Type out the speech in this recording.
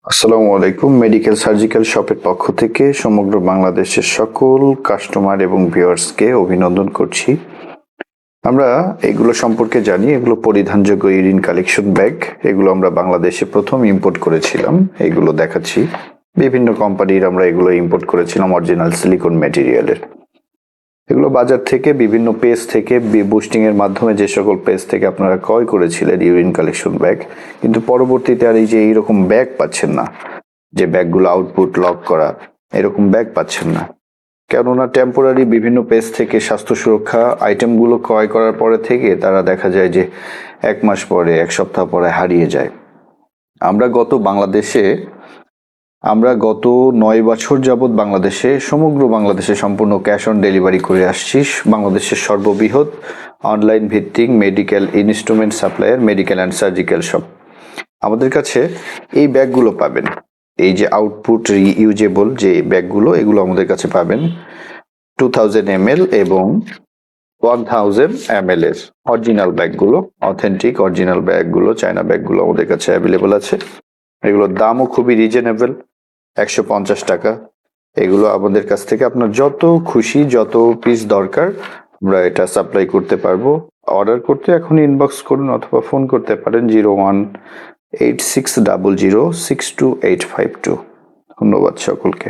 আসসালামু আলাইকুম। Medical surgical শপের পক্ষ থেকে সমগ্র বাংলাদেশের সকল কাস্টমার এবং ভিউয়ার্সকে অভিনন্দন করছি। আমরা এগুলো সম্পর্কে জানি, এগুলো পরিধানযোগ্য ইউরিন কালেকশন ব্যাগ। এগুলো আমরা বাংলাদেশে প্রথম ইম্পোর্ট করেছিলাম। এগুলো দেখাচ্ছি, বিভিন্ন কোম্পানির আমরা এগুলো ইম্পোর্ট করেছিলাম অরিজিনাল সিলিকন ম্যাটেরিয়ালের। এগুলো বাজার থেকে বিভিন্ন পেজ থেকে বুস্টিং এর মাধ্যমে যে সকল পেজ থেকে আপনারা ক্রয় করেছিলেন ইউরিন কালেকশন ব্যাগ, কিন্তু পরবর্তীতে আর এই যে এইরকম ব্যাগ পাচ্ছেন না, যে ব্যাগগুলো আউটপুট লক করা, এরকম ব্যাগ পাচ্ছেন না। কেননা টেম্পোরারি বিভিন্ন পেজ থেকে স্বাস্থ্য সুরক্ষা আইটেমগুলো ক্রয় করার পরে থেকে তারা দেখা যায় যে 1 মাস পরে, 1 সপ্তাহ পরে হারিয়ে যায়। আমরা গত 9 বছর যাবৎ বাংলাদেশে, সমগ্র বাংলাদেশে সম্পূর্ণ ক্যাশ অন ডেলিভারি করে আসছি। বাংলাদেশের সর্ববৃহৎ অনলাইন ভিত্তিক medical instrument supplier medical and surgical shop. আমাদের কাছে এই ব্যাগগুলো পাবেন, এই যে আউটপুট রিইউজেবল যে ব্যাগগুলো, এগুলো আমাদের কাছে পাবেন 2000 ml এবং 1000 ml এর অরিজিনাল ব্যাগগুলো, অথেন্টিক অরিজিনাল ব্যাগগুলো, চায়না ব্যাগগুলো আমাদের কাছে অ্যাভেলেবল আছে। এগুলোর দামও খুবই রিজনেবল, 150 টাকা। এগুলো আমাদের কাছ থেকে আপনার যত খুশি, যত পিস দরকার আমরা এটা সাপ্লাই করতে পারবো। অর্ডার করতে এখন ইনবক্স করুন অথবা ফোন করতে পারেন 018600628552। ধন্যবাদ সকলকে।